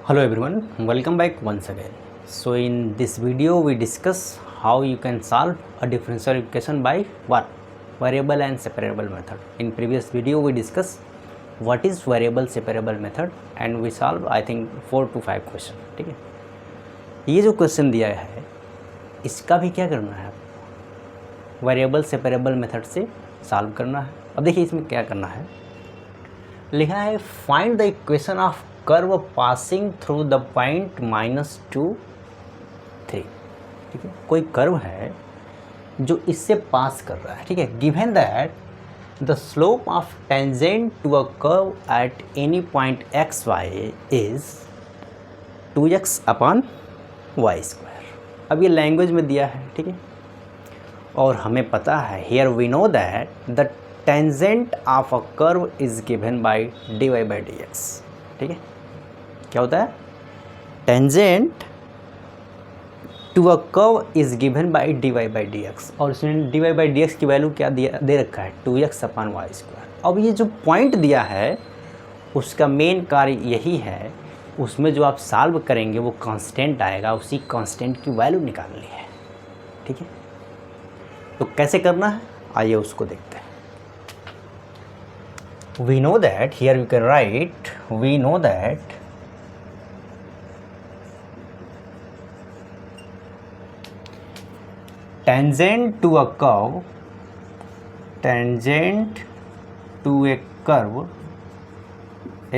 Hello everyone, welcome back once again. So in this video we discuss how you can solve a differential equation by what? Variable and separable method. In previous video we discuss what is variable separable method and we solve I think 4 to 5 question. ठीक है, ये जो question दिया है इसका भी क्या करना है, वेरिएबल सेपरेबल मेथड से सॉल्व करना है. अब देखिए इसमें क्या करना है, लिखा है find the equation of curve passing through the point -2, 3. ठीक है, कोई कर्व है जो इससे पास कर रहा है. ठीक है, given that the slope of tangent to a curve at any point x y is 2x upon y square. अब ये लैंग्वेज में दिया है. ठीक है, और हमें पता है here we know that the tangent of a curve is given by dy by dx. ठीक है, क्या होता है, tangent to a curve is given by dy by dx और इसमें dy बाई dx की वैल्यू क्या दे रखा है, 2x अपॉन वाई स्क्वायर. अब ये जो पॉइंट दिया है उसका मेन कार्य यही है, उसमें जो आप सॉल्व करेंगे वो कांस्टेंट आएगा, उसी कांस्टेंट की वैल्यू निकालनी है. ठीक है, तो कैसे करना है आइए उसको देखते हैं. We know that here you can write, we know that tangent to a curve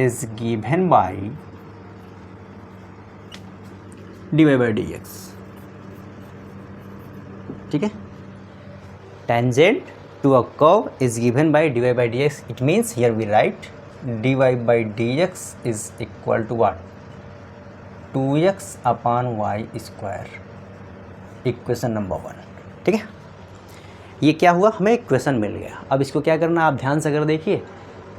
is given by dy by dx. ठीक है, tangent to a curve is given by dy by dx. It means here we write dy by dx is equal to what, 2x upon y square. Equation number 1. ठीक है, ये क्या हुआ, हमें equation मिल गया. अब इसको क्या करना, आप ध्यान से अगर देखिए,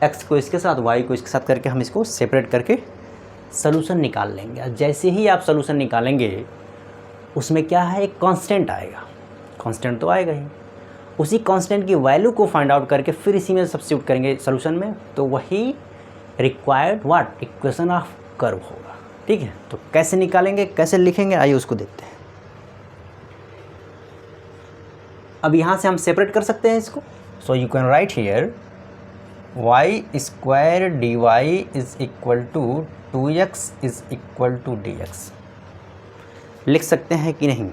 x को इसके साथ y को इसके साथ करके हम इसको सेपरेट करके सोल्यूशन निकाल लेंगे. जैसे ही आप सोल्यूशन निकालेंगे उसमें क्या है, एक कांस्टेंट आएगा. कांस्टेंट तो आएगा ही, उसी कांस्टेंट की वैल्यू को फाइंड आउट करके फिर इसी में सब्स्टिट्यूट करेंगे सॉल्यूशन में, तो वही required what, equation of curve होगा. ठीक है, तो कैसे निकालेंगे, कैसे लिखेंगे, आइए उसको देखते हैं. अब यहाँ से हम सेपरेट कर सकते हैं इसको. So you can write here y square d y is equal to 2x is equal to dx. लिख सकते हैं कि नहीं,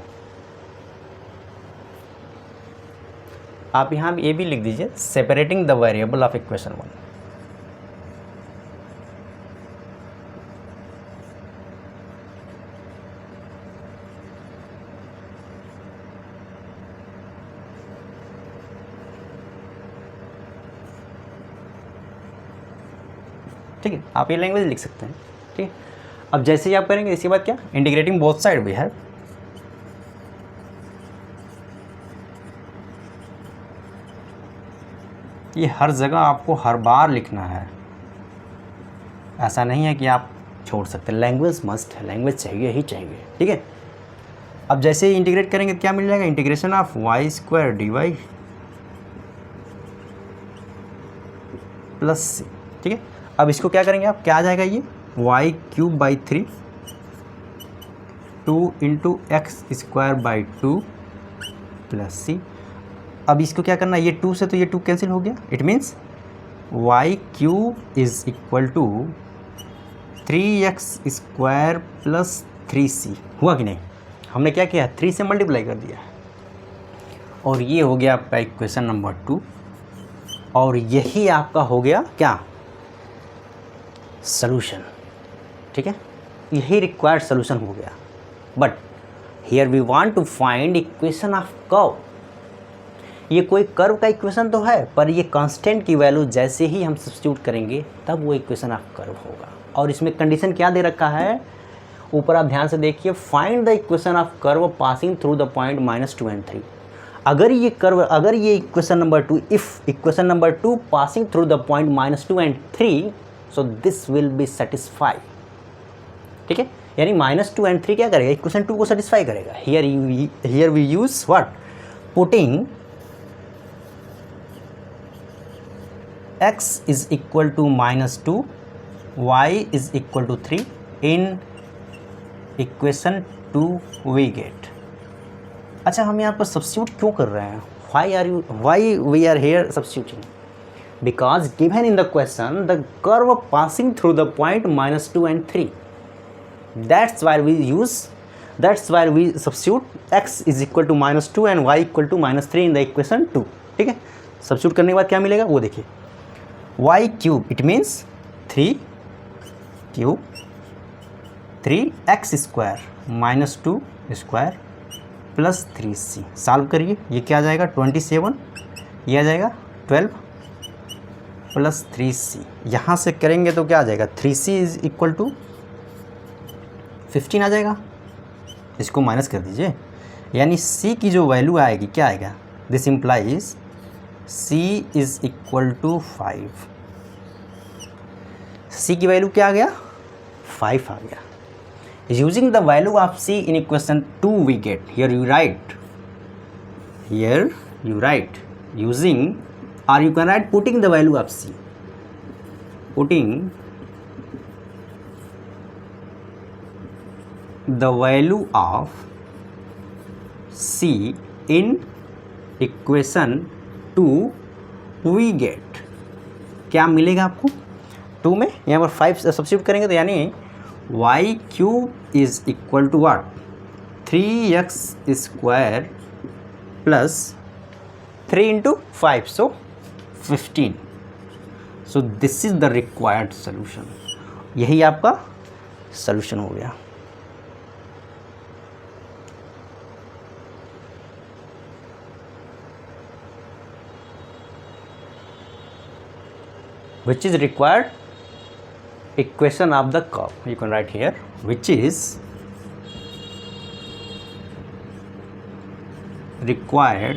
आप यहाँ ये भी लिख दीजिए, separating the variable of equation 1. ठीक है, आप ये लैंग्वेज लिख सकते हैं. ठीक है, अब जैसे ही आप करेंगे इसके बाद क्या, इंटीग्रेटिंग बोथ साइड भी है. ये हर जगह आपको हर बार लिखना है, ऐसा नहीं है कि आप छोड़ सकते. लैंग्वेज मस्ट है, लैंग्वेज चाहिए ही चाहिए. ठीक है, अब जैसे ही इंटीग्रेट करेंगे क्या मिल जाएगा, integration of y square d y plus c. ठीक है, अब इसको क्या करेंगे आप, क्या आ जाएगा ये, y cube by 3 2 into x square by 2 plus c. अब इसको क्या करना है, ये 2 से तो ये 2 कैंसिल हो गया. It means y cube is equal to 3x square plus 3c. हुआ कि नहीं, हमने क्या किया, 3 से मल्टीप्लाई कर दिया और ये हो गया आपका इक्वेशन नंबर 2. और यही आपका हो गया क्या, सॉल्यूशन. ठीक है, यही रिक्वायर्ड सॉल्यूशन हो गया. But here we want to find equation of curve. ये कोई कर्व का इक्वेशन तो है, पर ये कांस्टेंट की वैल्यू जैसे ही हम सब्स्टिट्यूट करेंगे तब वो इक्वेशन ऑफ कर्व होगा. और इसमें कंडीशन क्या दे रखा है, ऊपर आप ध्यान से देखिए, find the equation of curve passing through the point -2 and 3. अगर ये कर्व, अगर ये equation number 2, if equation number 2 passing through the point -2 and 3, so this will be satisfy. ठीक है, यानी -2 and 3 क्या करेगा, इक्वेशन 2 को सेटिस्फाई करेगा. Here we use what, putting x is equal to -2, y is equal to 3 in equation 2 we get. अच्छा, हम यहाँ पर सब्स्टिट्यूट क्यों कर रहे हैं? Why we are here substituting? Because given in the question the curve passing through the point -2 and 3, that's why we substitute x is equal to -2 and y equal to -3 in the equation 2। ठीक है, substitute करने के बाद क्या मिलेगा वो देखिए, y cube it means 3 cube 3x square -2 square plus 3c। Solve करिए, ये क्या आ जाएगा 27, ये आ जाएगा 12 प्लस 3c। यहाँ से करेंगे तो क्या आ जाएगा 3c इज इक्वल टू 15 आ जाएगा। इसको माइनस कर दीजिए, यानी c की जो वैल्यू आएगी क्या आएगा, this implies c is equal to 5। c की वैल्यू क्या आ गया 5 आ गया। Using the value of c in equation 2 we get, here you write using, or you can write putting the value of c, putting the value of c in equation 2 we get, क्या मिलेगा आपको 2 में, यहाँ पर 5 substitute करेंगे तो यानी y cube is equal to what 3x square plus 3 into 5 so 15। So this is the required solution. यही आपका सोल्यूशन हो गया। which is required equation of the curve, you can write here, which is required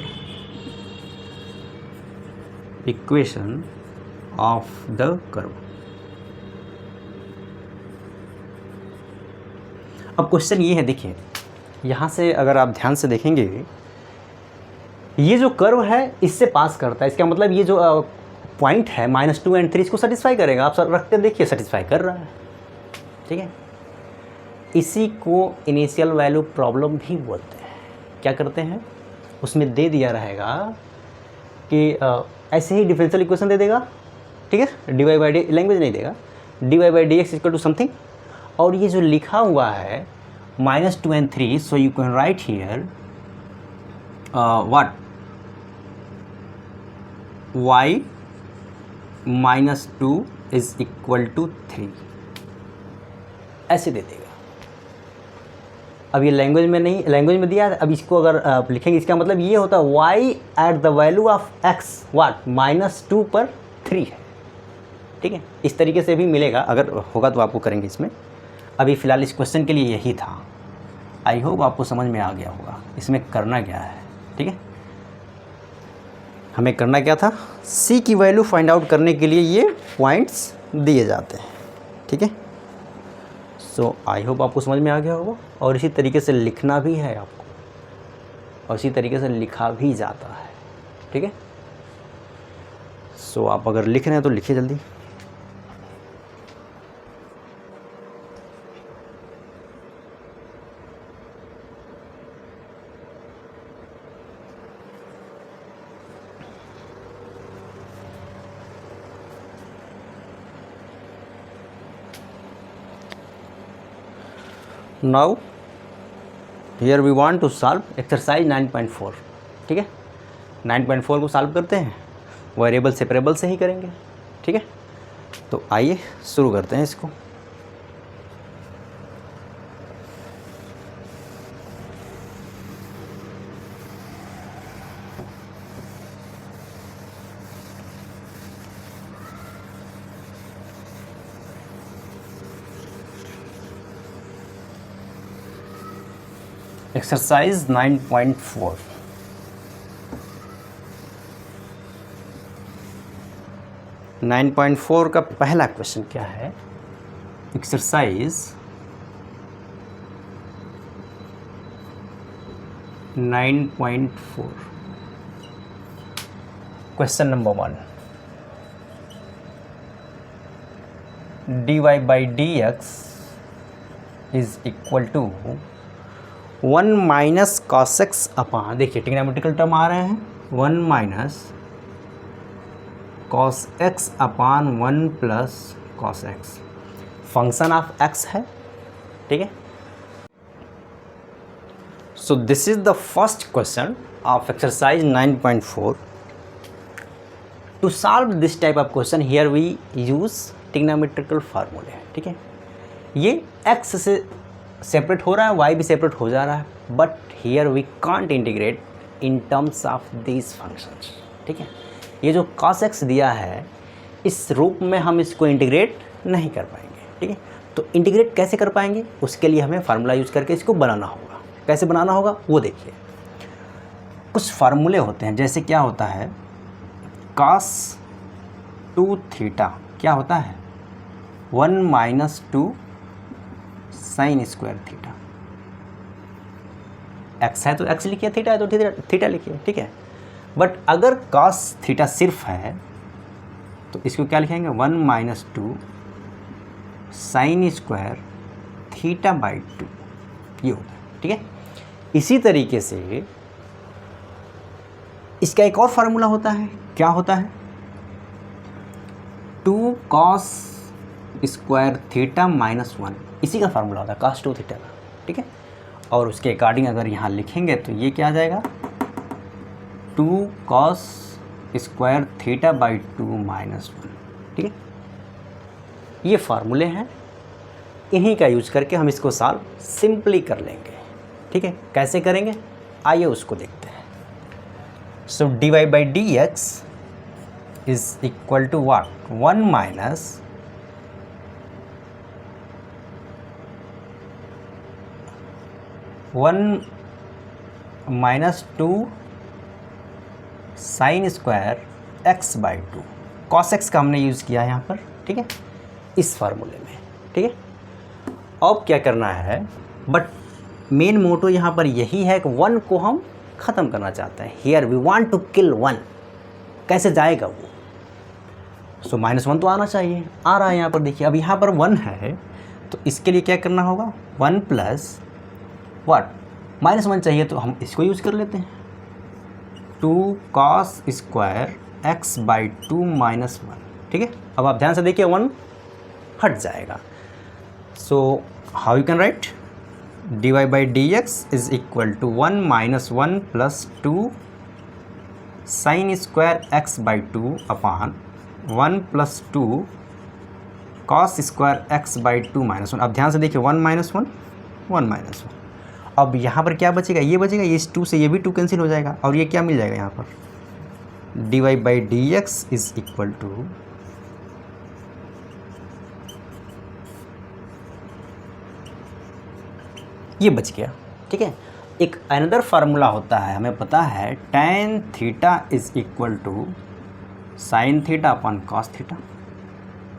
equation of the curve। अब question ये है, देखिए यहाँ से अगर आप ध्यान से देखेंगे ये जो कर्व है इससे पास करता है, इसका मतलब ये जो पॉइंट है -2 and 3 इसको सेटिस्फाई करेगा। आप सब रखते देखिए सेटिस्फाई कर रहा है, ठीक है। इसी को इनिशियल वैल्यू प्रॉब्लम भी बोलते हैं। क्या करते हैं, उसमें दे दिया रहेगा कि ऐसे ही डिफरेंशियल इक्वेशन दे देगा, ठीक है, dy बाई डी, लैंग्वेज नहीं देगा, dy by d x equal to something, और ये जो लिखा हुआ है -2 and 3, so you can write here what y -2 is equal to 3, ऐसे दे देगा। अब ये लैंग्वेज में नहीं, लैंग्वेज में दिया है। अब इसको अगर लिखेंगे इसका मतलब ये होता है y at the value of x what -2 पर 3 है, ठीक है। इस तरीके से भी मिलेगा, अगर होगा तो आपको करेंगे इसमें। अभी फ़िलहाल इस क्वेश्चन के लिए यही था। आई होप आपको समझ में आ गया होगा इसमें करना क्या है, ठीक है। हमें करना क्या था, c की वैल्यू फाइंड आउट करने के लिए ये पॉइंट्स दिए जाते हैं, ठीक है। सो आई होप आपको समझ में आ गया होगा। और इसी तरीके से लिखना भी है आपको, और इसी तरीके से लिखा भी जाता है, ठीक है। सो आप अगर लिख रहे हैं तो लिखिए जल्दी। Now here we want to solve exercise 9.4, ठीक है। 9.4 को सॉल्व करते हैं, वेरिएबल सेपरेबल से ही करेंगे, ठीक है। तो आइए शुरू करते हैं इसको। एक्सरसाइज 9.4, का पहला क्वेश्चन क्या है, exercise 9.4, question number 1, dy by d x is equal to 1 minus cos x upon, देखिए ट्रिग्नोमेट्रिकल टर्म आ रहे हैं, 1 minus cos x upon 1 plus cos x, function of x है, ठीक है। So this is the first question of exercise 9.4. To solve this type of question here we use trigonometrical फार्मूले, ठीक है। ये x से सेपरेट हो रहा है, y भी सेपरेट हो जा रहा है, but here we can't integrate in terms of these functions, ठीक है। ये जो cos x दिया है इस रूप में हम इसको इंटीग्रेट नहीं कर पाएंगे, ठीक है। तो इंटीग्रेट कैसे कर पाएंगे, उसके लिए हमें फार्मूला यूज़ करके इसको बनाना होगा। कैसे बनाना होगा वो देखिए। कुछ फार्मूले होते हैं, जैसे क्या होता है, cos 2 थीटा क्या होता है, 1 minus 2 sine square theta. x है तो x लिखिए, थीटा है तो थीटा लिखिए, ठीक है। बट अगर cos थीटा सिर्फ है तो इसको क्या लिखेंगे, 1 minus 2 sine square theta by 2, ये होता है, ठीक है। इसी तरीके से इसका एक और फार्मूला होता है, क्या होता है, 2 cos स्क्वायर थीटा माइनस 1, इसी का फार्मूला होता है cos 2 थीटा का, ठीक है। और उसके अकॉर्डिंग अगर यहाँ लिखेंगे तो ये क्या आ जाएगा, 2 cos square theta by 2 minus 1, ठीक है। ये फार्मूले हैं, इन्हीं का यूज करके हम इसको सॉल्व सिंपली कर लेंगे, ठीक है। कैसे करेंगे आइए उसको देखते हैं। So dy by d x is equal to what, 1 minus -2 sine square x by 2, cos x का हमने यूज़ किया है यहाँ पर, ठीक है, इस फार्मूले में, ठीक है। अब क्या करना है, बट मेन मोटो यहाँ पर यही है कि 1 को हम ख़त्म करना चाहते हैं। Here we want to kill 1, कैसे जाएगा वो, सो -1 तो आना चाहिए, आ रहा है यहाँ पर, देखिए। अब यहाँ पर 1 है तो इसके लिए क्या करना होगा, 1 प्लस वाट, -1 चाहिए तो हम इसको यूज़ कर लेते हैं, 2 cos square x by 2 minus 1, ठीक है। अब आप ध्यान से देखिए 1 हट जाएगा। So how you can write, dy by d x is equal to 1 minus 1 plus 2 sine square x by 2 upon 1 plus 2 cos square x by 2 minus 1। अब ध्यान से देखिए 1 माइनस 1, 1 माइनस 1। अब यहाँ पर क्या बचेगा, ये बचेगा, ये इस 2 से ये भी 2 कैंसिल हो जाएगा, और ये क्या मिल जाएगा यहाँ पर, dy by d x is equal to ये बच गया, ठीक है। एक अनदर फार्मूला होता है, हमें पता है tan theta is equal to sine theta upon cos theta,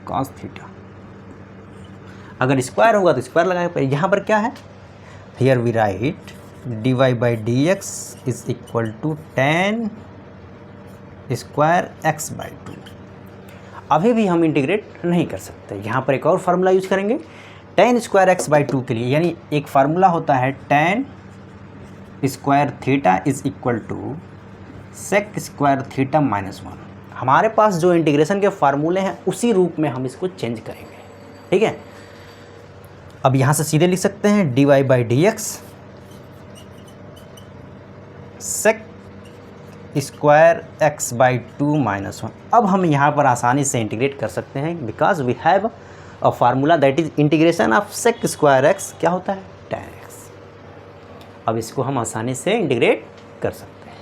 cos theta. अगर स्क्वायर होगा तो स्क्वायर लगाएगा, यहाँ पर क्या है, here we write dy by d x is equal to tan square x by 2। अभी भी हम इंटीग्रेट नहीं कर सकते, यहाँ पर एक और फार्मूला यूज करेंगे tan स्क्वायर एक्स बाई 2 के लिए, यानी एक फार्मूला होता है tan स्क्वायर theta is equal to sec square theta minus 1। हमारे पास जो इंटीग्रेशन के फार्मूले हैं उसी रूप में हम इसको चेंज करेंगे, ठीक है। अब यहाँ से सीधे लिख सकते हैं dy by d x sec square x by 2 minus 1। अब हम यहाँ पर आसानी से इंटीग्रेट कर सकते हैं, because we have a formula that is integration of sec square x, क्या होता है, tan x। अब इसको हम आसानी से इंटीग्रेट कर सकते हैं।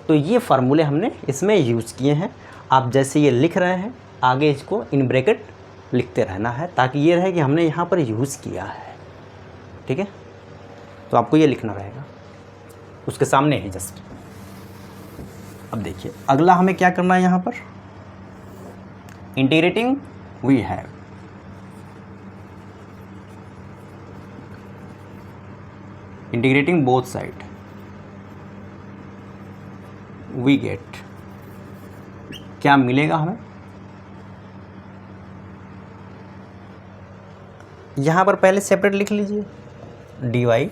तो ये फार्मूले हमने इसमें यूज़ किए हैं। आप जैसे ये लिख रहे हैं आगे इसको इन ब्रैकेट लिखते रहना है, ताकि ये रहे कि हमने यहाँ पर यूज़ किया है, ठीक है। तो आपको ये लिखना रहेगा, उसके सामने है जस्ट। अब देखिए अगला हमें क्या करना है, यहाँ पर integrating we have integrating both side we get, क्या मिलेगा हमें, यहाँ पर पहले सेपरेट लिख लीजिए, d y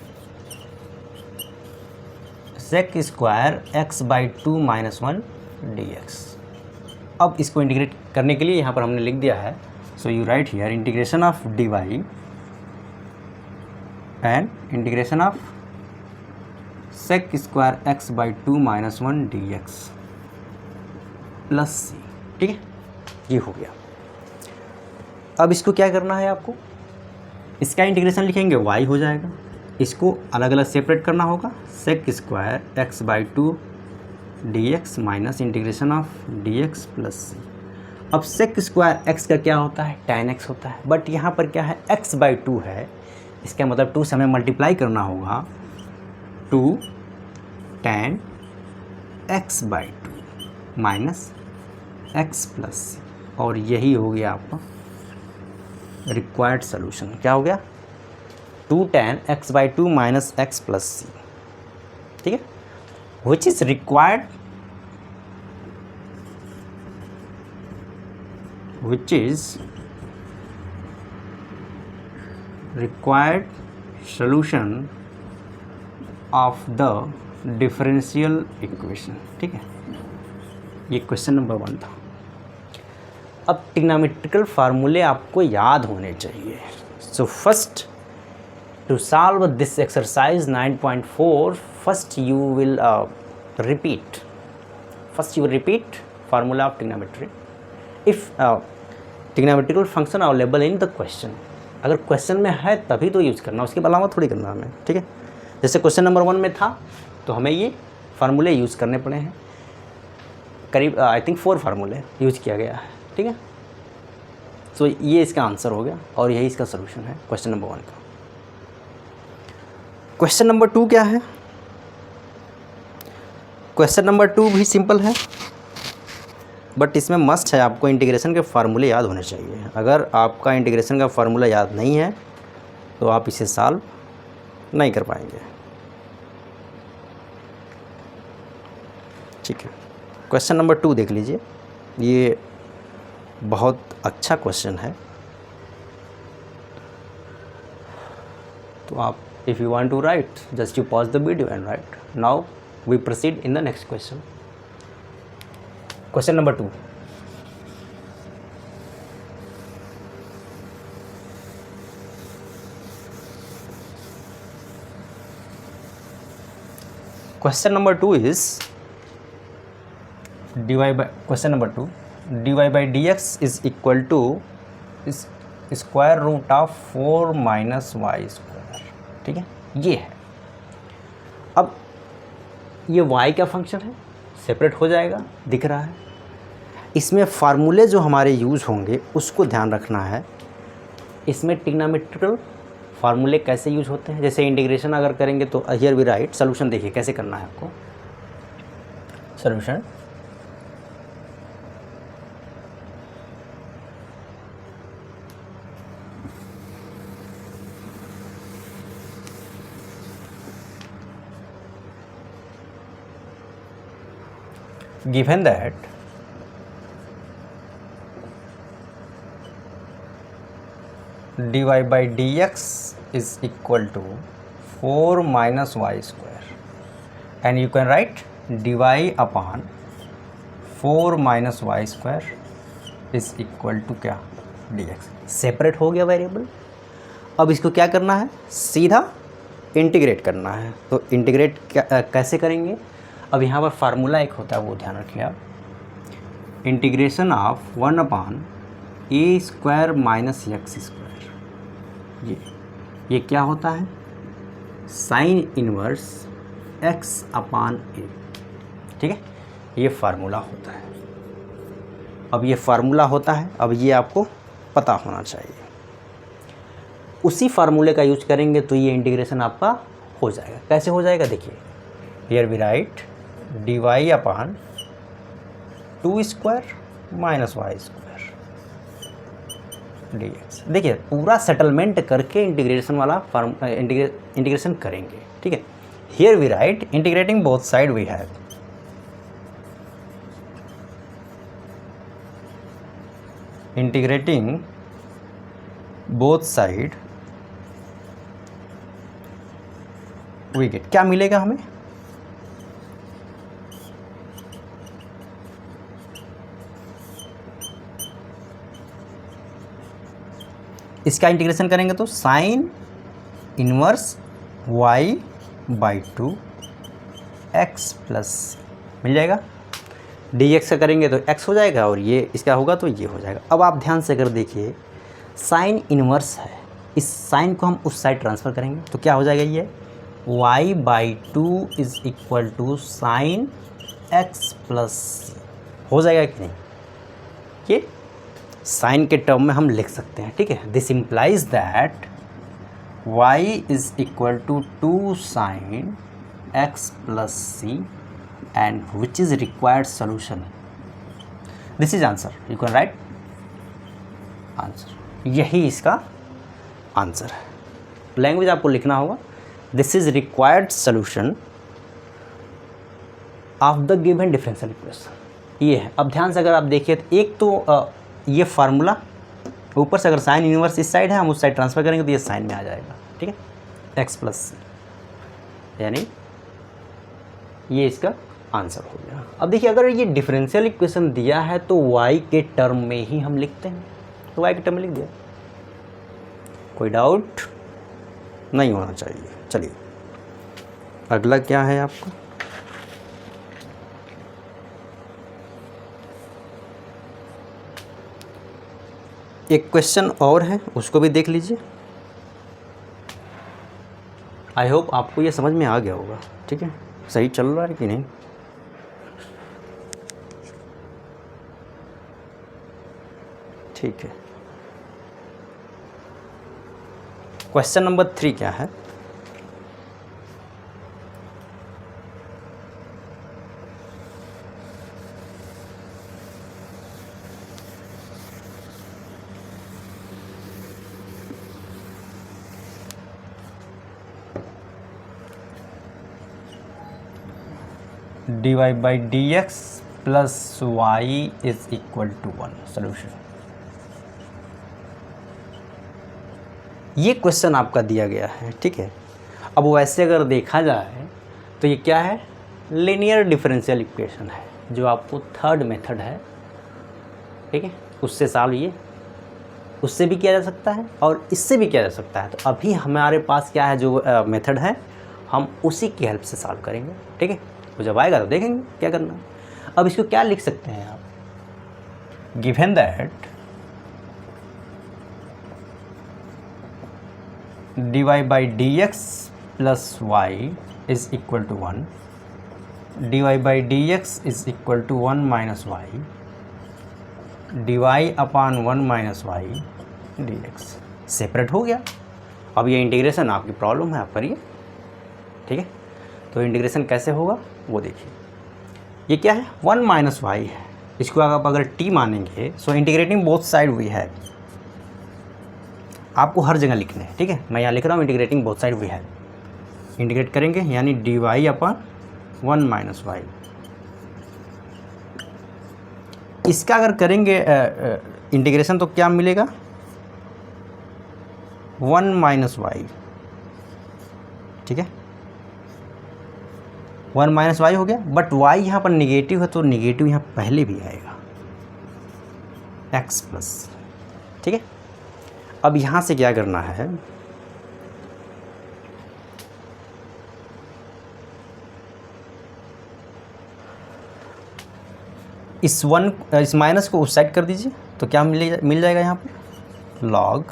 sec square x by 2 minus 1 d x. अब इसको इंटीग्रेट करने के लिए यहाँ पर हमने लिख दिया है, so you write here integration of d y and integration of sec square x by 2 minus 1 d x plus c. ठीक है, ये हो गया। अब इसको क्या करना है आपको, इसका इंटीग्रेशन लिखेंगे y हो जाएगा, इसको अलग अलग सेपरेट करना होगा, sec square x by 2 d x minus integration of d x plus c. अब सेक स्क्वायर एक्स का क्या होता है, tan एक्स होता है, बट यहाँ पर क्या है x बाई 2 है, इसका मतलब 2 से हमें मल्टीप्लाई करना होगा, 2 tan x by 2 minus x plus c, और यही हो गया आपका रिक्वायर्ड सोल्यूशन। क्या हो गया, 2 tan x by 2 minus x plus c. ठीक है, which is required, which is required solution of the differential equation। ठीक है, ये क्वेश्चन नंबर 1 था। अब ट्रिग्नोमेट्रिकल फार्मूले आपको याद होने चाहिए। So first to solve this exercise 9.4, first you will repeat formula of trigonometry if trigonometrical function available in the question. अगर क्वेश्चन में है तभी तो यूज़ करना, उसके अलावा थोड़ी करना हमें। ठीक है, जैसे क्वेश्चन नंबर 1 में था तो हमें ये फार्मूले यूज़ करने पड़े हैं, करीब आई थिंक 4 फार्मूले यूज किया गया है। ठीक है, सो ये इसका आंसर हो गया और यही इसका सोल्यूशन है क्वेश्चन नंबर 1 का। क्वेश्चन नंबर 2 क्या है, क्वेश्चन नंबर 2 भी सिंपल है, बट इसमें मस्ट है आपको इंटीग्रेशन के फार्मूले याद होने चाहिए। अगर आपका इंटीग्रेशन का फार्मूला याद नहीं है तो आप इसे सॉल्व नहीं कर पाएंगे। ठीक है, क्वेश्चन नंबर 2 देख लीजिए, ये बहुत अच्छा क्वेश्चन है। तो आप if you want to write just you pause the video and write. Now we proceed in the next question. Question number 2, question number 2 is dy by question number 2 dy by dx is equal to square root of 4 minus y square. ठीक है, ये है। अब ये y का function है, separate हो जाएगा, दिख रहा है। इसमें फार्मूले जो हमारे यूज़ होंगे उसको ध्यान रखना है। इसमें ट्रिग्नोमेट्रिकल फार्मूले कैसे यूज होते हैं, जैसे इंटीग्रेशन अगर करेंगे तो हियर वी राइट सोल्यूशन। देखिए कैसे करना है आपको solution. Given that dy by dx is equal to 4 minus y square, and you can write dy upon 4 minus y square is equal to क्या, dx। सेपरेट हो गया वेरिएबल। अब इसको क्या करना है, सीधा इंटीग्रेट करना है। तो इंटीग्रेट कैसे करेंगे, अब यहाँ पर फार्मूला एक होता है वो ध्यान रखिए आप, integration of 1 upon A square minus x square. ये क्या होता है, साइन इनवर्स एक्स अपॉन ए। ठीक है, ये फार्मूला होता है। अब ये फार्मूला होता है, अब ये आपको पता होना चाहिए। उसी फार्मूले का यूज करेंगे तो ये इंटीग्रेशन आपका हो जाएगा। कैसे हो जाएगा, देखिए here we write dy upon 2 square minus y square dx। देखिए पूरा सेटलमेंट करके इंटीग्रेशन वाला इंटीग्रेशन करेंगे। ठीक है, here we write integrating both side we have integrating both side we get, क्या मिलेगा हमें, इसका इंटीग्रेशन करेंगे तो sine inverse y by 2 x plus मिल जाएगा। dx का करेंगे तो x हो जाएगा और ये इसका होगा तो ये हो जाएगा। अब आप ध्यान से अगर देखिए साइन इनवर्स है, इस साइन को हम उस साइड ट्रांसफ़र करेंगे तो क्या हो जाएगा, ये y by 2 is equal to sine x plus c हो जाएगा कि नहीं, ये साइन के टर्म में हम लिख सकते हैं, ठीक है। This implies that y is equal to 2 sine x plus c and which is required solution. This is answer. You can write answer. यही इसका आंसर है। लैंग्वेज आपको लिखना होगा, this is required solution of the given differential equation. ये है। अब ध्यान से अगर आप देखिए तो एक तो ये फार्मूला ऊपर से अगर साइन इनवर्स इस साइड है, हम उस साइड ट्रांसफर करेंगे तो ये साइन में आ जाएगा, ठीक है, एक्स प्लस सी, यानी ये इसका आंसर हो गया। अब देखिए अगर ये डिफरेंशियल इक्वेशन दिया है तो y के टर्म में ही हम लिखते हैं, तो y के टर्म में लिख दिया, कोई डाउट नहीं होना चाहिए। चलिए अगला क्या है आपको, एक क्वेश्चन और है, उसको भी देख लीजिए। आई होप आपको ये समझ में आ गया होगा, ठीक है, सही चल रहा है कि नहीं। ठीक है, क्वेश्चन नंबर 3 क्या है, dy by d x plus y is equal to 1 solution. ये क्वेश्चन आपका दिया गया है, ठीक है। अब वैसे अगर देखा जाए तो ये क्या है, लीनियर डिफरेंशियल इक्वेशन है, जो आपको थर्ड मेथड है, ठीक है, उससे सॉल्व ये उससे भी किया जा सकता है और इससे भी किया जा सकता है। तो अभी हमारे पास क्या है, जो मेथड है हम उसी की हेल्प से सॉल्व करेंगे, ठीक है। तो जब आएगा तो देखेंगे क्या करना है। अब इसको क्या लिख सकते हैं आप, given that dy by d x plus y is equal to 1, dy by d x is equal to 1 minus y, dy upon 1 minus y d x separate हो गया। अब ये इंटीग्रेशन आपकी प्रॉब्लम है, आप करिए, ठीक है। तो इंटीग्रेशन कैसे होगा वो देखिए, ये क्या है, 1 माइनस वाई है, इसको आप अगर t मानेंगे so integrating both side we है, आपको हर जगह लिखने हैं, ठीक है। मैं यहाँ लिख रहा हूँ इंटीग्रेटिंग बोथ साइड वी है, इंटीग्रेट करेंगे यानी d y upon 1 minus y. इसका अगर करेंगे इंटीग्रेशन तो क्या मिलेगा, 1 माइनस वाई, ठीक है, 1 माइनस वाई हो गया। बट y यहाँ पर निगेटिव है तो निगेटिव यहाँ पहले भी आएगा, x प्लस, ठीक है। अब यहाँ से क्या करना है, इस माइनस को उस साइड कर दीजिए तो क्या मिल जाएगा यहाँ पर, log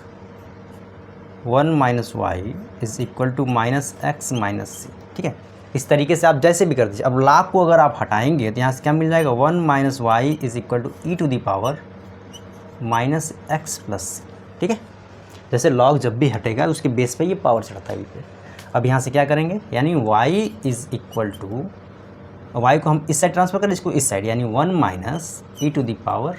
1 minus y is equal to minus x minus c, ठीक है। इस तरीके से आप जैसे भी कर दीजिए। अब log को अगर आप हटाएंगे तो यहाँ से क्या मिल जाएगा, 1 minus y is equal to e to the power minus x plus c, ठीक है। जैसे log जब भी हटेगा उसके बेस पे ये पावर चढ़ता है पे। अब यहाँ से क्या करेंगे, यानी y is equal to, y को हम इस साइड ट्रांसफर करें, इसको इस साइड, यानी 1 minus e to the power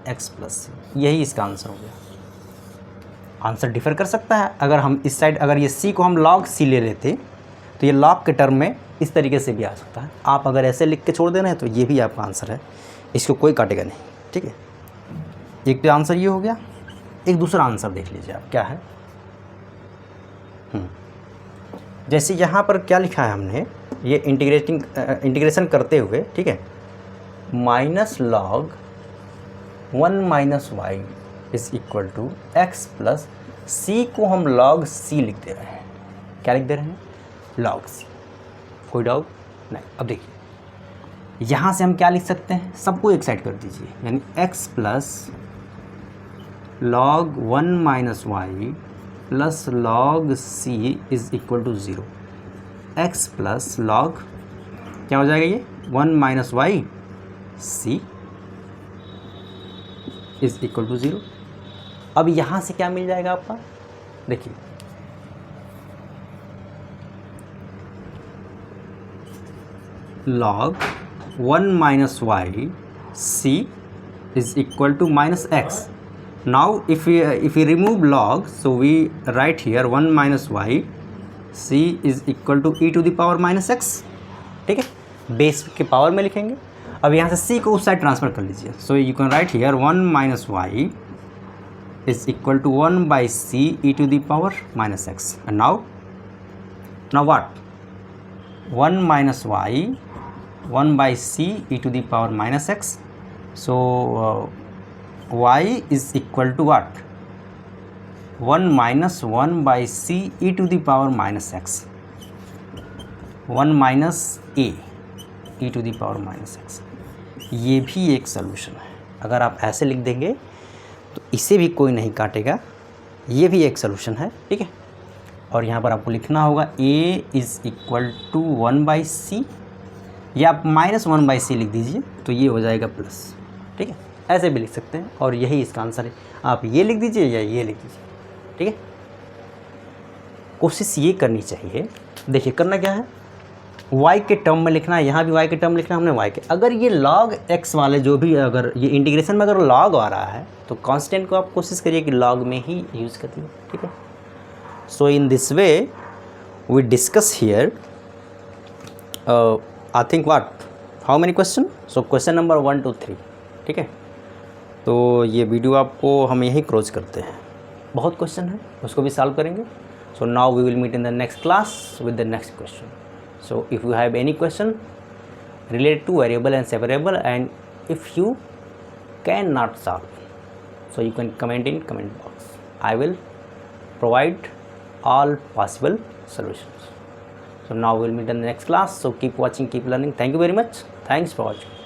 x plus c. यही इसका आंसर हो गया। आंसर डिफर कर सकता है, अगर हम इस साइड, अगर ये c को हम log c ले लेते तो ये log के टर्म में इस तरीके से भी आ सकता है। आप अगर ऐसे लिख के छोड़ दे रहे हैं तो ये भी आपका आंसर है, इसको कोई काटेगा नहीं, ठीक है। एक तो आंसर ये हो गया। एक दूसरा आंसर देख लीजिए आप, क्या है, जैसे यहाँ पर क्या लिखा है हमने, ये इंटीग्रेशन करते हुए, ठीक है, minus log 1 minus y is equal to x plus c को हम लॉग सी लिख दे रहे हैं। क्या लिख दे रहे हैं? Log c. कोई डाउट नहीं। अब देखिए यहाँ से हम क्या लिख सकते हैं, सबको एक साइड कर दीजिए, यानी x plus log 1 minus y plus log c is equal to 0। X plus log क्या हो जाएगा ये 1 minus y c is equal to 0। अब यहाँ से क्या मिल जाएगा आपका, देखिए log 1 minus y c is equal to minus x. Now if we remove log, so we write here 1 minus y c is equal to e to the power minus x. ठीक है, बेस के power में लिखेंगे। अब यहाँ से c को उस साइड ट्रांसफर कर लीजिए, सो you can write here 1 minus y is equal to 1 by c e to the power minus x. And now what? 1 minus y 1 by c e to the power minus x. So y is equal to what? 1 minus 1 by c e to the power minus x. 1 minus a e to the power minus x. ये भी एक solution है। अगर आप ऐसे लिख देंगे तो इसे भी कोई नहीं काटेगा, ये भी एक सॉल्यूशन है, ठीक है। और यहाँ पर आपको लिखना होगा a is equal to 1 by c, या आप माइनस 1 बाई सी लिख दीजिए तो ये हो जाएगा प्लस, ठीक है। ऐसे भी लिख सकते हैं और यही इसका आंसर है। आप ये लिख दीजिए या ये लिख दीजिए, ठीक है। कोशिश ये करनी चाहिए, देखिए करना क्या है, y के टर्म में लिखना है, यहाँ भी y के टर्म में लिखना है हमने y के। अगर ये log x वाले जो भी, अगर ये इंटीग्रेशन में अगर log आ रहा है तो कांस्टेंट को आप कोशिश करिए कि log में ही यूज़ करिए, ठीक है। So in this way we discuss here I think what, how many question? So question number 1 to 3, ठीक है। तो ये वीडियो आपको हम यहीं क्लोज करते हैं। बहुत क्वेश्चन है, उसको भी सॉल्व करेंगे। So now we will meet in the next class with the next question. So if you have any question related to variable and separable, and if you cannot solve, so you can comment in comment box. I will provide all possible solutions. So now we'll meet in the next class. So keep watching, keep learning. Thank you very much. Thanks for watching.